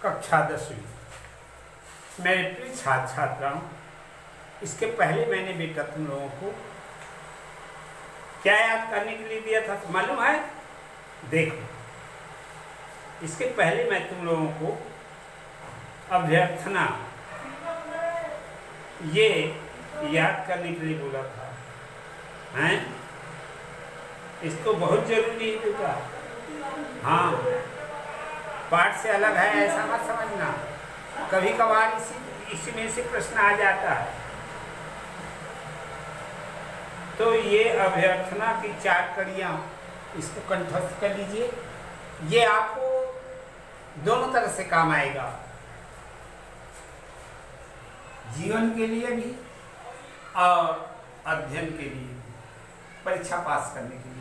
कक्षा 10वीं। मेरे प्रिय छात्र छात्राओं, इसके पहले मैंने बेटा तुम लोगों को क्या याद करने के लिए दिया था मालूम है? देखो, इसके पहले मैं तुम लोगों को अभ्यर्थना ये याद करने के लिए बोला था, हैं? इसको बहुत जरूरी है बेटा। हाँ, पाठ से अलग है ऐसा मत समझना। कभी कभार इसी में से प्रश्न आ जाता है। तो ये अभ्यर्थना की 4 कड़ियाँ, इसको कंठस्थ कर लीजिए। ये आपको दोनों तरह से काम आएगा, जीवन के लिए भी और अध्ययन के लिए भी, परीक्षा पास करने के लिए।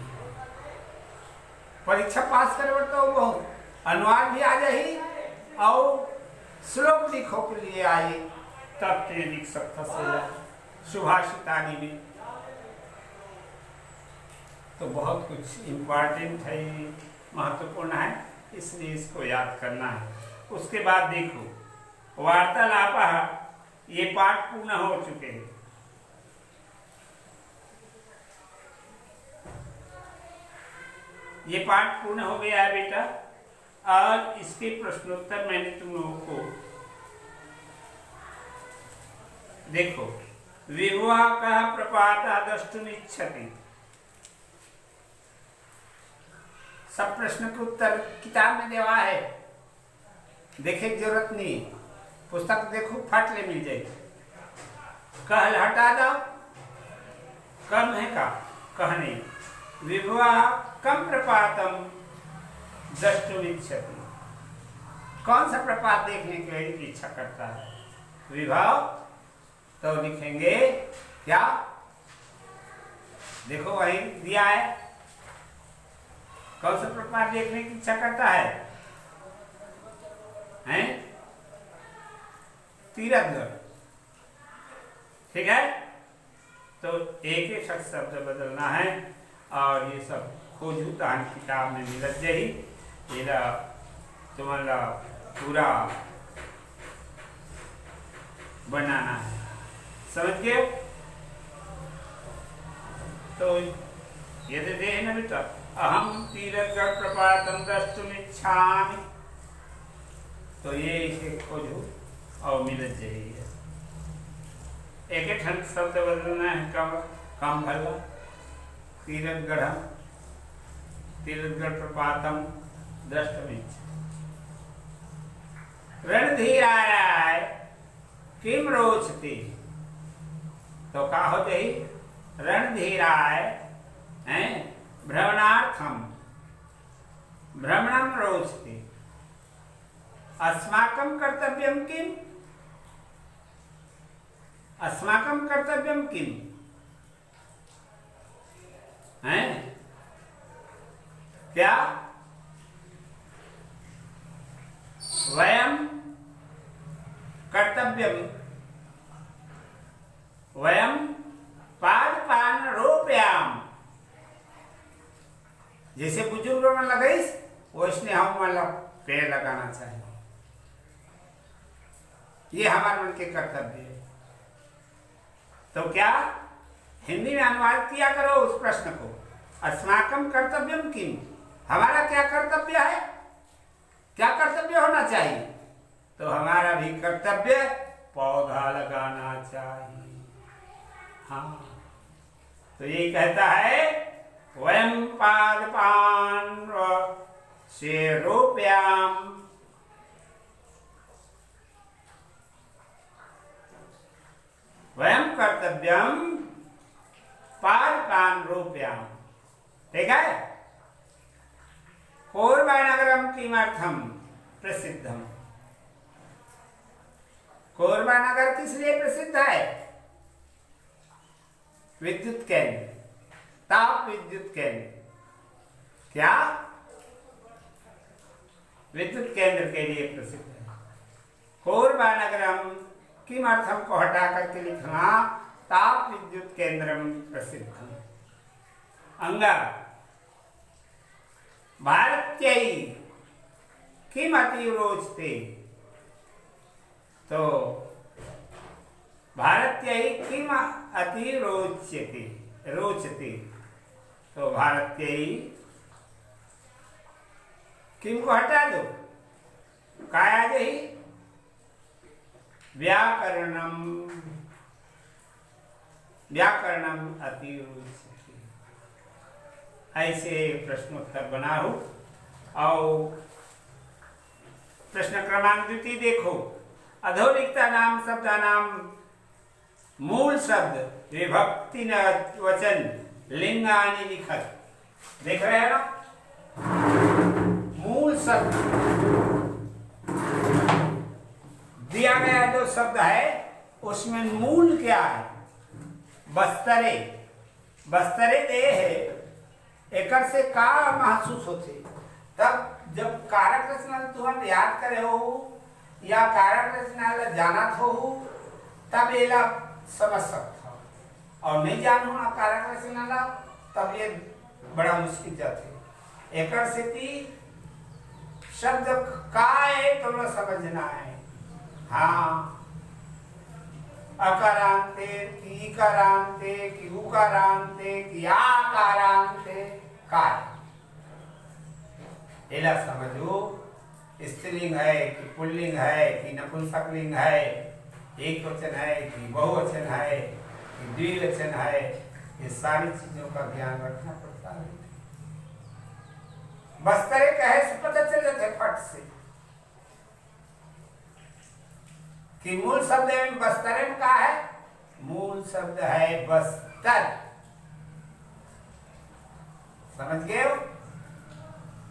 परीक्षा पास करे तो बहुत अनुवाद भी आ जाए और श्लोक लिखो के लिए आए, तब ते लिख सकता सुभाषितानी में। तो बहुत कुछ इम्पोर्टेंट है, महत्वपूर्ण है, इसलिए इसको याद करना है। उसके बाद देखो, वार्तालाप, ये पाठ पूर्ण हो चुके हैं। ये पाठ पूर्ण हो गया है बेटा, और इसके प्रश्नोत्तर मैंने तुम लोगों को देखो। विवाह प्रपाता द्रष्टुमिच्छति, सब प्रश्न के उत्तर किताब में देवा है, देखे की जरूरत नहीं। पुस्तक देखो, फट ले मिल जाएगी। कहल हटा दो, कम है का कह नहीं। विवाह कम प्रपातम द्रष्टुमिच्छति, कौन सा प्रपात देखने की इच्छा करता है? विवाह। तो लिखेंगे क्या? देखो वही दिया है, कौन सा प्रपात देखने की इच्छा करता है? हैं? तीरथगढ़। ठीक है, तो एक एक शब्द बदलना है, और ये सब खोजू तान किताब में मिलत जाही। ये तुम्हारा पूरा बनाना है, समझ गए? तो ये दे है ना बेटा, अहम तीरथगढ़ प्रपातम द्रष्टुमिच्छामि। तो ये इसे खोजो और मिलत जाही। एक एक शब्द बदलना है, कम भला तीरथगढ़ प्रपातम द्रष्टुमिच्छामि। रणधीराय किम रोचते, तो का हो जाही? रणधीराय हैं भ्रमणार्थम भ्रमणम रोचते, अस्माकं कर्तव्यम किम? अस्माकं कर्तव्यम किम हैं? क्या? वयम कर्तव्यम वयम पादपान रोपयाम। जैसे बुजुर्गों में लगाइस, वैसने हम वाला पेड़ लगाना चाहिए। ये हमारे मन के कर्तव्य है। तो क्या हिंदी में अनुवाद किया करो उस प्रश्न को, अस्माकं कर्तव्यम किम, हमारा क्या कर्तव्य है? क्या कर्तव्य होना चाहिए? तो हमारा भी कर्तव्य पौधा लगाना चाहिए। हाँ, तो यही कहता है, वयम पादपान से रोपयाम। वयम कर्तव्यम पादपान रोपयाम। ठीक है। कोरबा नगरम किमर्थम प्रसिद्धम, कोरबा नगर किस लिए प्रसिद्ध है? विद्युत केंद्र, ताप विद्युत केंद्र। क्या? विद्युत केंद्र के लिए प्रसिद्ध है। कोरबा नगरम किमर्थम को हटा करके लिखना, ताप विद्युत केंद्रम प्रसिद्धम। अंगा भारत्यै किमति रोचते, तो भारतीय किम अति रोचते रोचते, तो भारतीय किम को हटा दो, काय आ जाही व्याकरणम, व्याकरणम अति रोचते। ऐसे प्रश्नोत्तर बनाओ। और प्रश्न क्रमांक द्वितीय देखो, अधोलिखिता नाम शब्दानाम मूल शब्द विभक्ति न वचन लिंगानि लिखत। देख रहे हैं ना, मूल शब्द दिया गया जो शब्द है उसमें मूल क्या है? बस्तरे, बस्तरे दे है, एकर से का महसूस होते। तब जब कारक रचना तुम याद करे हो या कारक रचना जानत हो, तब ये समझ सकता हो, और नहीं जान होना कारक रचना ला, तब ये बड़ा मुश्किल जाते। एकर से ती शब्द का है तो न समझना है। हाँ, अकारांते की इकारांते की उकारांते की आकारांते काय, एला समझो। स्त्रीलिंग है कि पुल्लिंग है कि नपुंसकलिंग है, एक वचन है कि बहुवचन है कि द्विवचन है, ये सारी चीजों का ध्यान रखना पड़ता है। बस्तरे कहे से पता चल जाता है फट से कि मूल शब्द में बस्तरे में का है। मूल शब्द है बस्तर, समझ गए हो?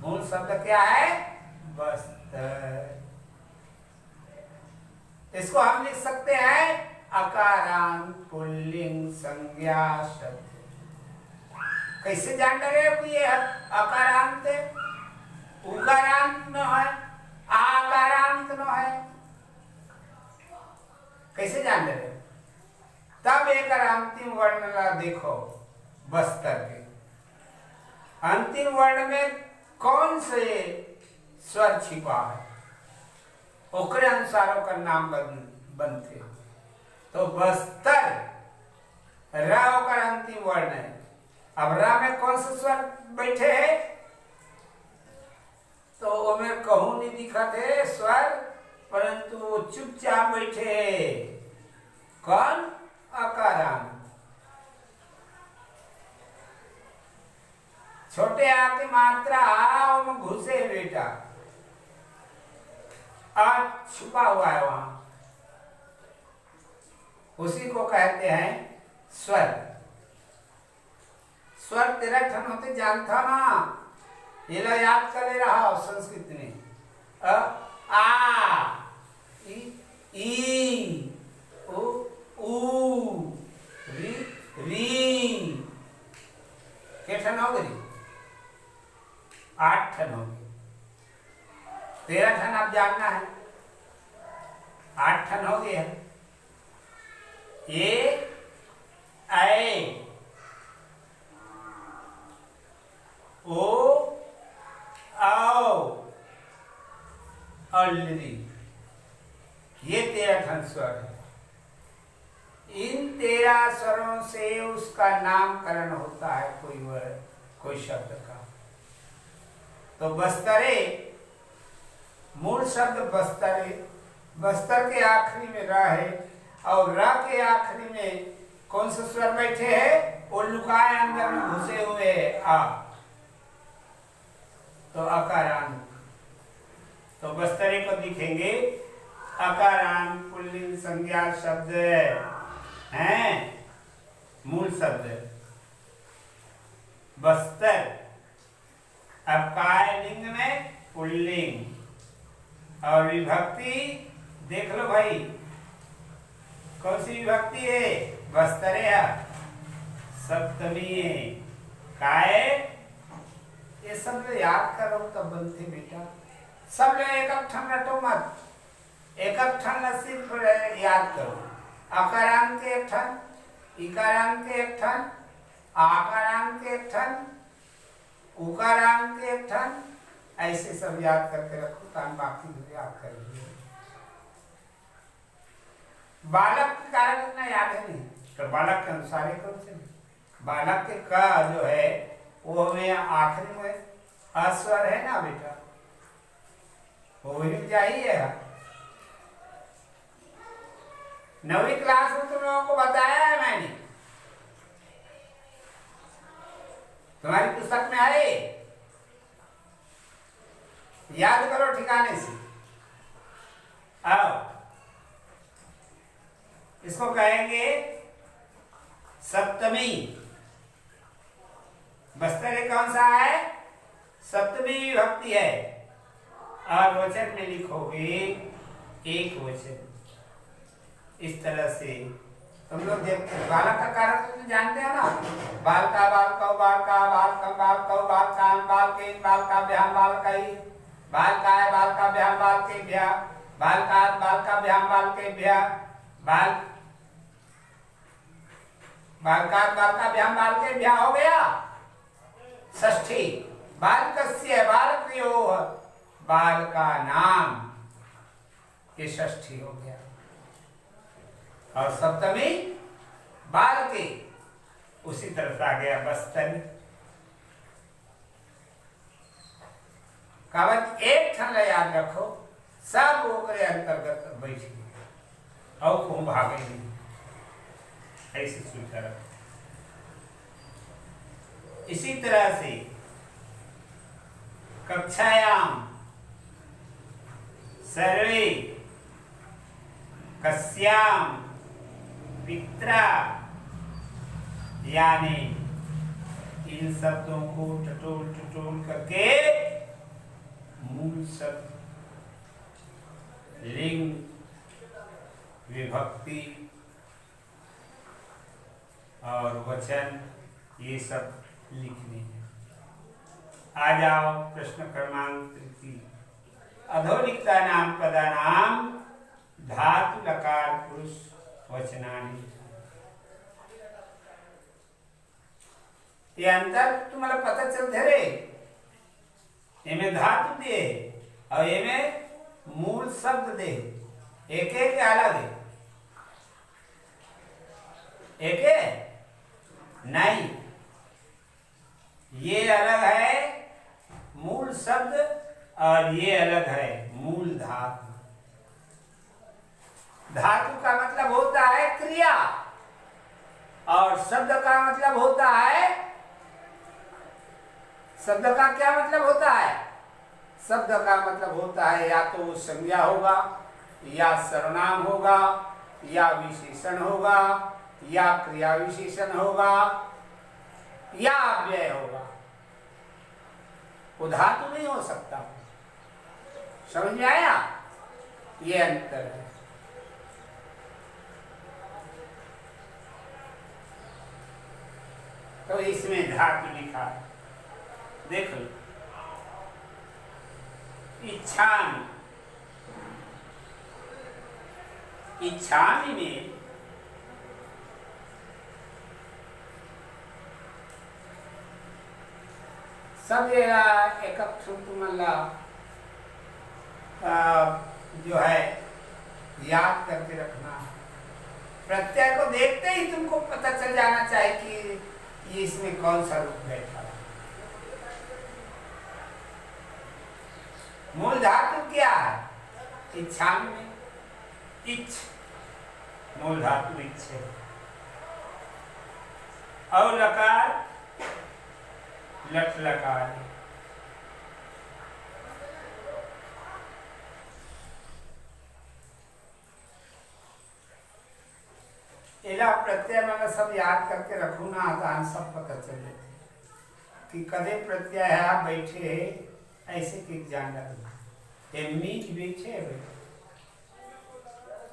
मूल शब्द क्या है? बस्तर। इसको हम लिख सकते हैं अकारांत पुल्लिंग संज्ञा शब्द। कैसे जान रहे हो ये अकारांत है, उकारांत न है, आकारांत न है? कैसे जान रहे हो? तब एक अंतिम वर्ण ला देखो, बस्तर के अंतिम वर्ण में कौन से स्वर छिपा है, ओकरे अनुसार का नाम बनते। तो बस्तर र ओकर अंतिम वर्ण है। अब र में कौन से स्वर बैठे है? तो ओमे कहूं नहीं दिखत है स्वर, परंतु वो चुपचाप बैठे है। कौन? अकारांत। छोटे आ की मात्रा में घुसे बेटा, आज छुपा हुआ है वहां, उसी को कहते हैं स्वर। स्वर 13 ठन होते, जानता ना? ये ला याद कर ले रहा हो संस्कृत में। आ, ई, ऊ, री, के ठन हो गई? 8 ठन होगी। 13 ठन आप जानना है, 8 ठन हो गए हैं। ए, ऐ, ओ, औ, अल्ली, ये 13 ठन स्वर है। इन 13 स्वरों से उसका नामकरण होता है कोई शब्द का। तो बस्तरे, मूल शब्द बस्तरे, बस्तर के आखिरी में र है, और र के आखिरी में कौन से स्वर बैठे हैं? वो लुकाए अंदर में घुसे हुए आ, तो अकारांत। तो बस्तरे को दिखेंगे अकारांत पुल्लिंग संज्ञा शब्द हैं, मूल शब्द बस्तर। अब काय लिंग में पुल्लिंग, और विभक्ति देख लो भाई, कौन सी विभक्ति है? बस्तरे है, सप्तमी है। काय, ये सब जो याद करो तब बनते बेटा। सब लोग एक ठन रटो मत, एक ठन सिर्फ याद करो। अकारांत के एक ठन, इकारांत के एक ठन, आकारांत के एक ठन, उकारांत के एक ठन, ऐसे सब याद करके रखो, ताकि बाकी याद करेंगे। बालक के कारण इतना याद है नहीं, तो बालक के अनुसार ही करो चले। बालक के का जो है वो हमें आखिरी में अस्वर है ना बेटा, वो ही चाहिए। 9वीं क्लास में तुम लोगों को बताया है मैंने, तुम्हारी पुस्तक में आए, याद करो ठिकाने से। आओ, इसको कहेंगे सप्तमी। बस्तर कौन सा है? सप्तमी विभक्ति है। और वचन में लिखोगे एक वचन। इस तरह से तुम लोग देखते हैं, बालक का कारक तुम जानते हो ना, बाल का बाल कौ बाल का बाल कम बाल कौ बाल कान बाल के बाल का ब्याम बाल कई बाल का है बाल का ब्याम बाल के ब्या बाल का ब्याम बाल के ब्या बाल का ब्याम बाल के ब्या हो गया। षष्ठी बालकस्य बालकयोः बाल का नाम, ये षष्ठी हो गया। और सप्तमी बाल के, उसी तरह से आ गया बस्तन। कहावत एक ठन याद रखो, सब ओकरे अंतर्गत बैठ और को भागे नहीं, ऐसे सोचा रखो। इसी तरह से कक्षायाम सर्वे कस्याम पित्रा, यानी इन शब्दों को टटोल टटोल करके मूल शब्द, लिंग, विभक्ति और वचन, ये सब लिखने हैं। आ जाओ प्रश्न क्रमांक 3। अधोलिखिता नाम पदानाम धातु लकार पुरुष वचनानि। ये अंतर तुम्हाला पता चलते रे, इनमें धातु दे और इनमें मूल शब्द दे, एक एक अलग है, एक नहीं, ये अलग है मूल शब्द और ये अलग है मूल धातु। धातु का मतलब होता है क्रिया और शब्द का मतलब होता है, शब्द का क्या मतलब होता है? शब्द का मतलब होता है या तो संज्ञा होगा या सर्वनाम होगा या विशेषण होगा या क्रिया विशेषण होगा या अव्यय होगा, वो धातु नहीं हो सकता। समझ में आया? ये अंतर है। तो इसमें धातु लिखा है, देखो, इच्छामि, इच्छामि में सब एक तुम्हारा जो है याद करके रखना है। प्रत्यय को देखते ही तुमको पता चल जाना चाहिए कि ये इसमें कौन सा रूप बैठा है। मूल धातु क्या है? इच्छा में इच्छ, मूल धातु इच्छ है। और लकार लट लकार है। एला प्रत्यय मैंने सब याद करके रखू ना, आसान सब पता चले कि कदे प्रत्यय है। आप बैठे ऐसे कि जान लगे मीठ बैठे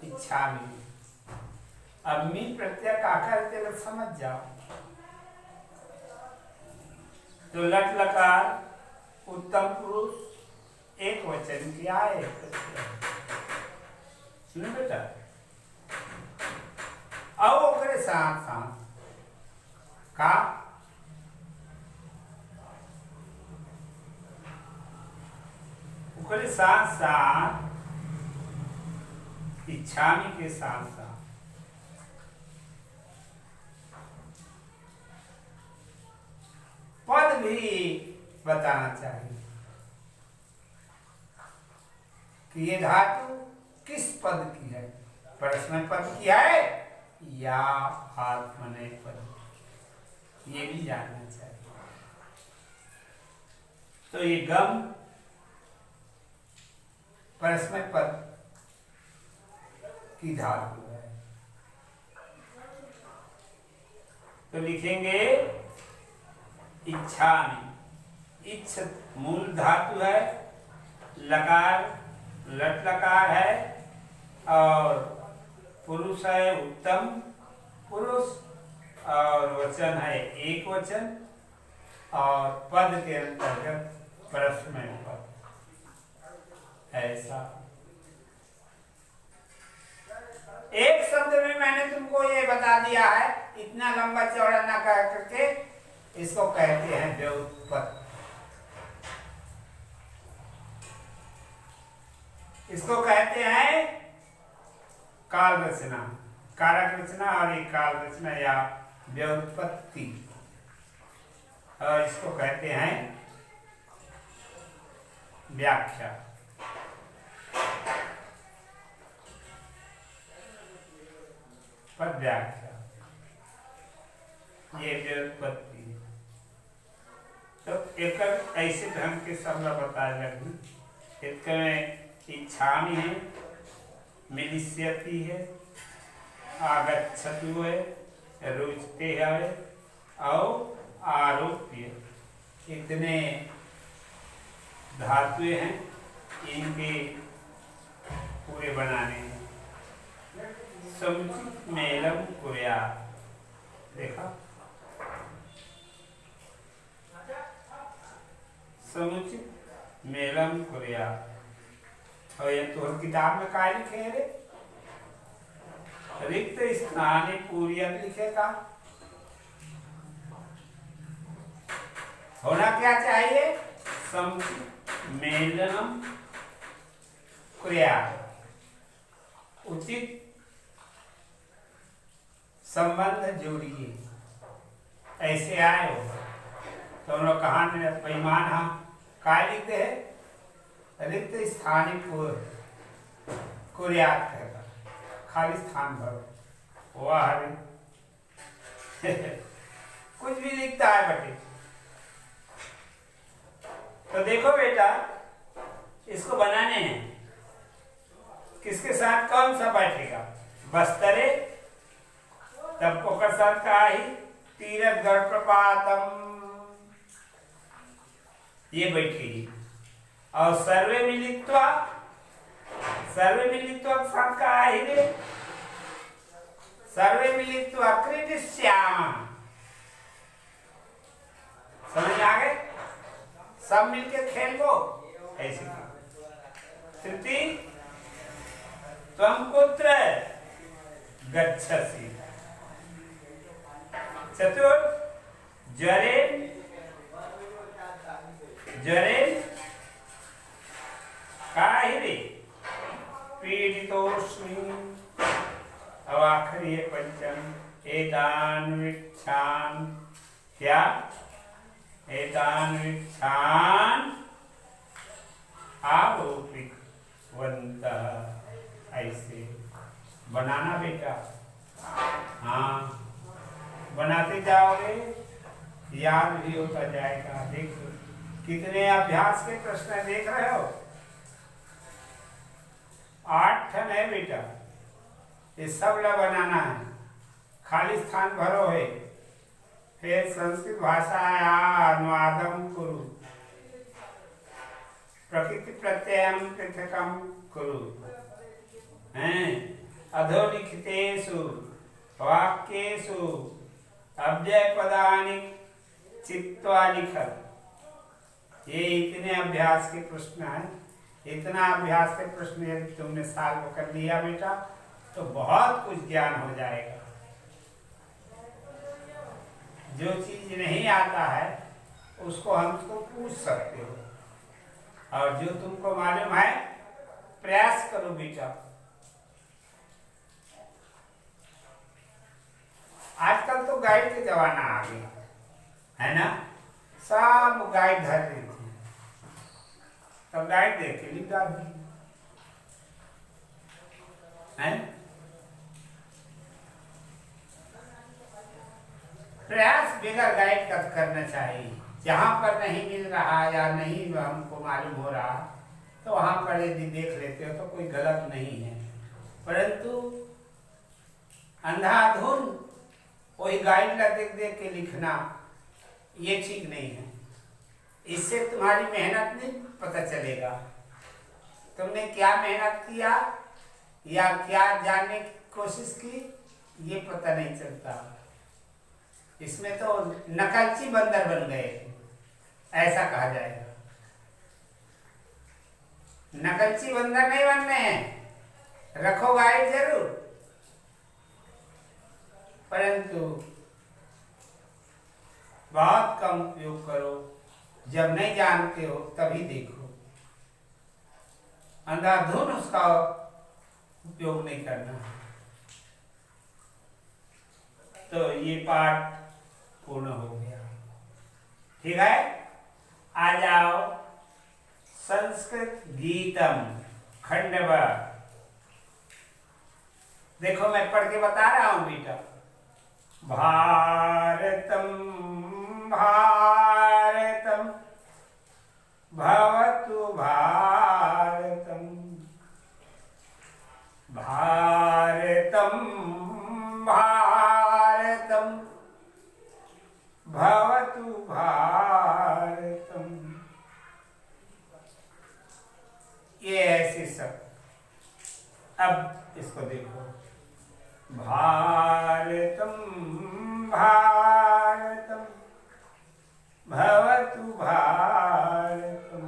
इच्छा में, अब मीठ प्रत्यय का करते लोग समझ जाओ। तो लट लकार उत्तम पुरुष एक वचन क्या है? सुनो बेटा, अब ओकरे साथ साथ का ओकरे साथ साथ इच्छामी के साथ साथ भी बताना चाहिए कि ये धातु किस पद की है, परस्मै पद की है या आत्मनेपद, ये भी जानना चाहिए। तो ये गम परस्मै पद की धातु है। तो लिखेंगे इच्छा में, इच्छ मूल धातु है, लकार लट लकार है और पुरुष है उत्तम पुरुष और वचन है एक वचन और पद के अंतर्गत परस्मै पद, ऐसा। एक शब्द में मैंने तुमको ये बता दिया है, इतना लंबा चौड़ा ना कह करके इसको कहते हैं व्युत्पत्ति। इसको कहते हैं काल रचना, कारक रचना और एक काल रचना या व्युत्पत्ति, और इसको कहते हैं व्याख्या। पद व्याख्या, ये व्युत्पत्ति है। तो एक ऐसे ढंग के शब्द बताए लगी। एक में इच्छामि है, मिलिष्यति है, आगच्छतु है, रुचते है और आरोप्य, इतने धातुएं हैं, इनके पूरे बनाने हैं। समुचित मेलम कुर्यात्, देखा समुचित मेलम कुर्यात्। और ये तो किताब में क्या लिखे रे, रिक्त स्थाने पूर्यत लिखेगा। होना क्या चाहिए, समुचित मेलनम कुर्यात्, उचित संबंध जोड़िए, ऐसे आए हो। तो उन्होंने कहा बेईमान हम काय लिखते हैं, रिक्त स्थानी कुर्यात् कहेगा, खाली स्थान भरो, वाह कुछ भी लिखता है बेटे। तो देखो बेटा, इसको बनाने हैं, किसके साथ कौन सा बैठेगा, बस्तरे, तब पोकर साथ का ही तीरथ गढ़ प्रपातम, ये बैठेगी। और सर्वे मिलित्वा, सर्वे मिलित्वा साथ का ही रे, सर्वे मिलित्वा क्रीडिष्यामः, समझ आ गए, सब मिलके खेलो ऐसे। तृतीय त्वं कुत्र गच्छसि, चतुर्थ ज्वरे ज्वरे काहिरे पीडितोस्मि, अब आखिरी है पंचम एतान वीक्षान, क्या एतान वीक्षान आरोपितवन्तः, ऐसे बनाना बेटा। हाँ, बनाते जाओगे याद भी होता जाएगा। देखो कितने अभ्यास के प्रश्न देख रहे हो, 8 ठन है बेटा, ये सब ला बनाना है, खाली स्थान भरो है। फिर संस्कृत भाषा अनुवादम कुरु, प्रकृति प्रत्ययम पृथकम कुरु, हैं अधोलिखितेषु वाक्येषु अव्यय पदानि चित्वा लिखत। ये इतने अभ्यास के प्रश्न हैं, इतना अभ्यास के प्रश्न यदि तुमने साल को कर लिया बेटा तो बहुत कुछ ज्ञान हो जाएगा। जो चीज नहीं आता है उसको हमको पूछ सकते हो, और जो तुमको मालूम है प्रयास करो बेटा। आजकल तो गाइड के जमाना आ गया है ना, सब गाइड धर रही थी, तो गाइड देख के लिख डाल दी है। प्रयास बगैर गाइड का करना चाहिए। जहां पर नहीं मिल रहा या नहीं हमको मालूम हो रहा तो वहां पर यदि देख लेते हो तो कोई गलत नहीं है, परंतु अंधाधुन वही गाइड ला देख देख के लिखना ये ठीक नहीं है। इससे तुम्हारी मेहनत नहीं पता चलेगा, तुमने क्या मेहनत किया या क्या जानने की कोशिश की ये पता नहीं चलता। इसमें तो नकलची बंदर बन गए, ऐसा कहा जाएगा। नकलची बंदर नहीं बनने हैं, रखो गाइड जरूर, परंतु बहुत कम उपयोग करो। जब नहीं जानते हो तभी देखो, अंधाधुन उसका उपयोग नहीं करना। तो ये पाठ पूर्ण हो गया, ठीक है। आ जाओ संस्कृत गीतम खंड व। देखो मैं पढ़ के बता रहा हूं बेटा। भारतम भारतम भवतु भारतम, भारतम भारतम भवतु भारतम। ये ऐसे सब। अब इसको देखो, भारतम भारतम भवतु भारतम,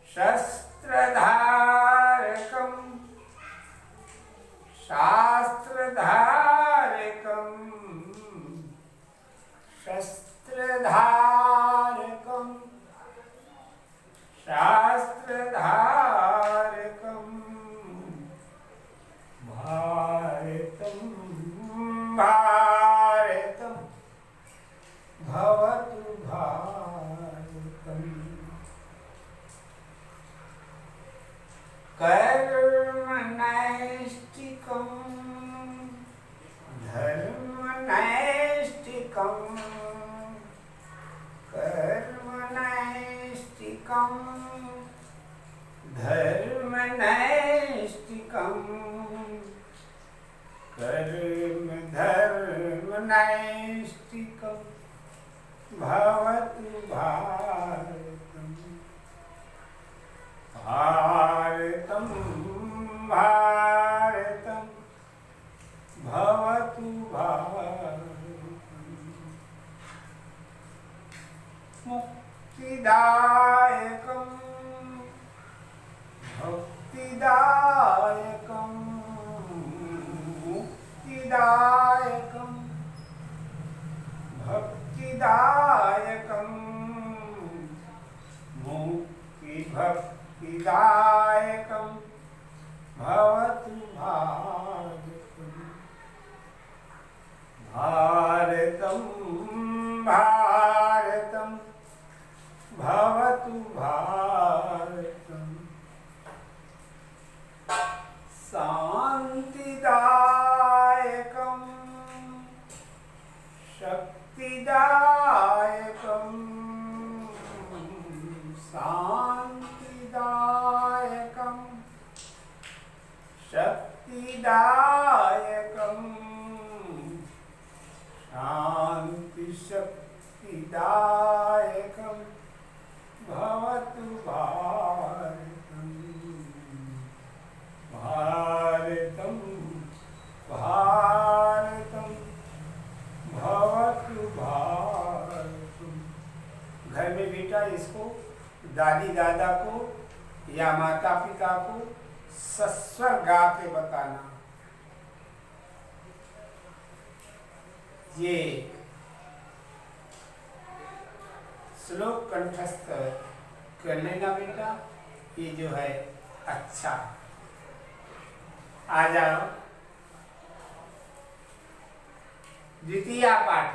शस्त्रधारकम शास्त्रधारकम, शस्त्रधारकम शास्त्रधारकम, भारतम भारतम भवतु भारतम, कर्मनैष्ठिकं धर्मनैष्ठिकं, कर्मनैष्ठिकं धर्मनैष्ठिकं, कर्म धर्मनैष्ठिकं भवतु भारतम, भारतम भारतम भवतु भारतम, मुक्तिदायकं भक्तिदायकं, मुक्तिदायकं भक्तिदायकं, मुक्तिभक्तिदायकं भवतु भारतम, भारतम भारतम भवतु भारतम, शान्तिदायकं शक्तिदायकं, शान्तिदायकं शक्तिदायकं, शान्तिशक्तिदायकं भवतु भारतम, भारतम भारतम भवतु भारतम। घर में बेटा इसको दादी दादा को या माता पिता को सस्वर गा के बताना। ये श्लोक कंठस्थ कर लेना बेटा, ये जो है अच्छा। आ जाओ द्वितीय पाठ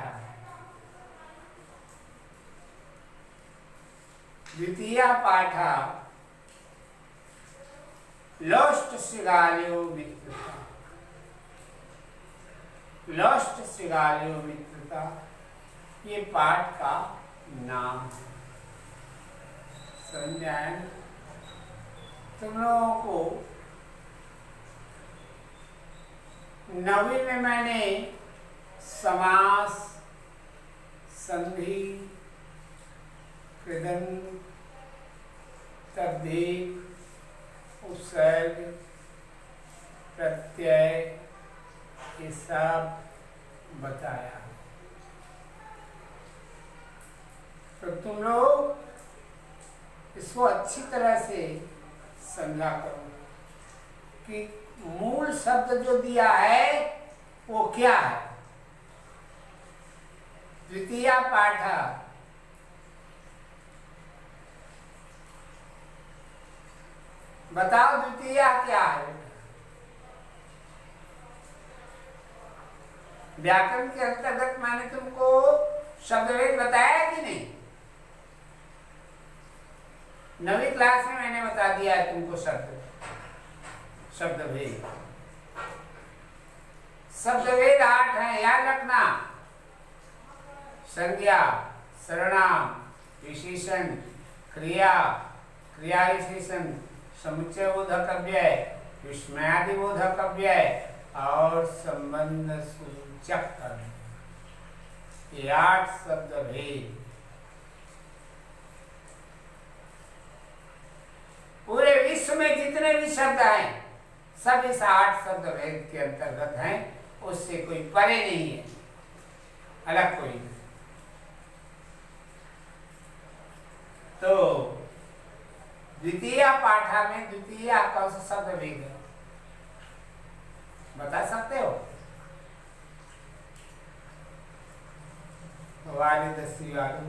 द्वितीय पाठ लोष्ट श्रीगाल्यो मित्रता। लोष्ट श्रीगाल्यो मित्रता ये पाठ का नाम है। समझाए तुम लोगों को नवीं में मैंने समास, संधि, कृदंत, तद्धित, उपसर्ग, प्रत्यय ये सब बताया। तो तुम लोग इसको अच्छी तरह से समझा करो कि मूल शब्द जो दिया है वो क्या है। द्वितीय पाठ बताओ, द्वितीय क्या है? व्याकरण के अंतर्गत मैंने तुमको शब्दभेद बताया कि नहीं? नवीं क्लास में मैंने बता दिया है तुमको शब्दभेद। शब्दभेद 8 है, याद रखना। संज्ञा, सर्वनाम, विशेषण, क्रिया, क्रिया विशेषण, समुच्चय बोधक अव्यय, विस्मयादि बोधक अव्यय और संबंध सूचक अव्यय। ये 8 शब्दभेद पूरे विश्व में जितने भी शब्द हैं सब इस 8 शब्दभेद के अंतर्गत हैं। उससे कोई परे नहीं है, अलग कोई नहीं। तो द्वितीय पाठ में द्वितीय कौन सा शब्दभेद है बता सकते हो? वाले 10 वाले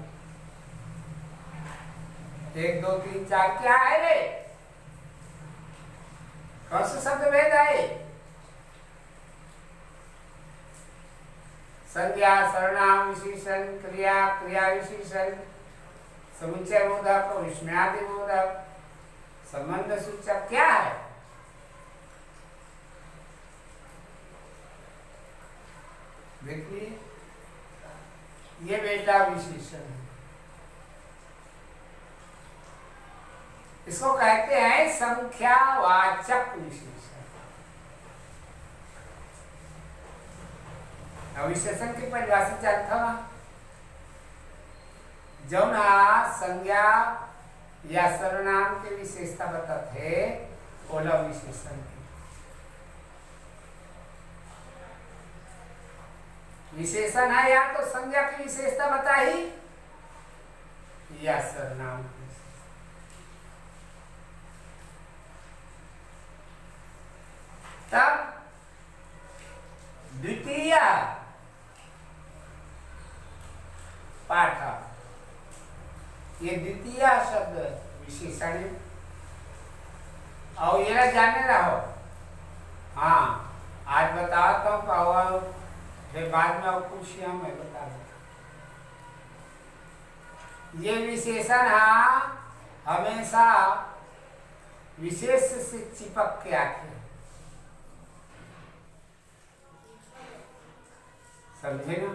1 2 3 4 क्या है रे? कौन सा शब्दभेद है? संज्ञा, सर्वनाम, विशेषण, क्रिया, क्रिया विशेषण, समुच्चय बोधक, विस्मयादि बोधक, संबंध सूचक क्या है? देखिए ये बेटा विशेषण है। इसको कहते हैं संख्यावाचक विशेषण। विशेषण की परिभाषा जानता ना? जो ना संज्ञा या सर्वनाम की विशेषता बताते ओला विशेषण की। विशेषण है या तो संज्ञा की विशेषता बताई या सर्वनाम की। तब द्वितीय पाठ ये द्वितीय शब्द विशेषण है और ये जाने रहो। हाँ आज बताता हूँ, फिर बाद में और पूछिए मैं बता दूंगा। ये विशेषण हमेशा विशेष से चिपक के आते हैं, समझे ना?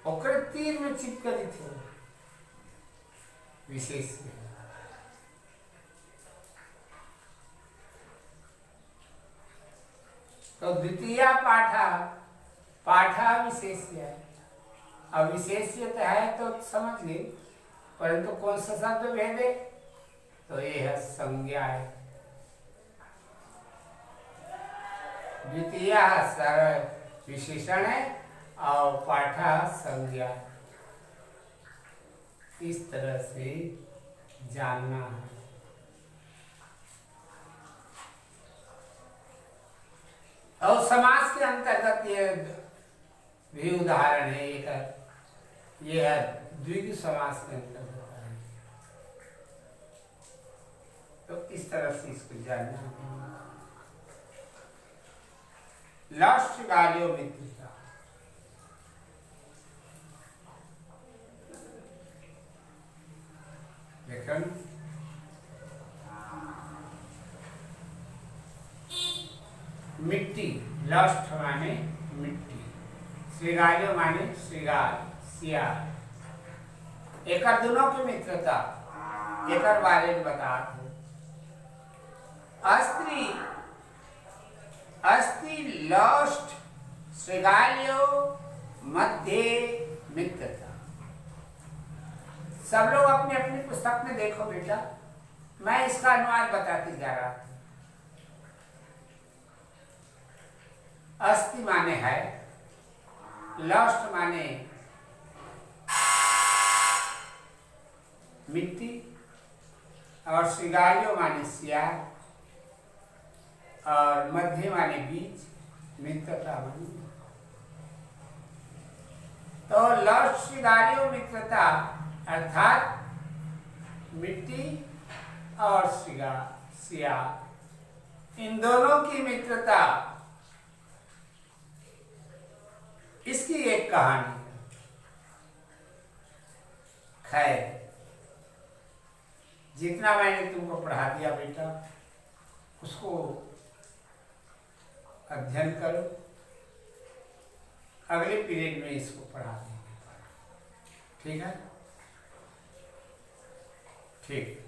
ओकर तीर में चिपकली थे विशेष से। तो द्वितीय पाठ विशेष्य है। अब विशेष्यता है तो समझ गए, परंतु कौन सा शब्द भेद है? तो ये है संज्ञा है। द्वितीय विशेषण है और पाठ संज्ञा। इस तरह से जानना है। और समास के अंतर्गत ये भी उदाहरण है। एक ये है द्विगु समास के अंतर्गत है। तो इस तरह से इसको जानना। लास्ट गालियों मित्रता, देखें सेकंड। मिट्टी, लस्ट माने मिट्टी, श्रृगाल माने श्रृगाल सियार। एक दोनों की मित्रता एक बारे में बता दो। अस्त्री अस्ति लस्ट श्रृगाल्यो मध्य मित्रता। सब लोग अपनी अपनी पुस्तक में देखो बेटा, मैं इसका अनुवाद बताते जा रहा हूं। अस्ति माने है, लस्ट माने मिट्टी, और श्रृगाल्यो माने सियार, और मध्य माने बीच, मित्रता माने। तो लस्ट श्रृगाल्यो मित्रता अर्थात मिट्टी और सियार, इन दोनों की मित्रता, इसकी एक कहानी है। खैर, जितना मैंने तुमको पढ़ा दिया बेटा, उसको अध्ययन करो। अगले पीरियड में इसको पढ़ा देंगे। ठीक है? ठीक।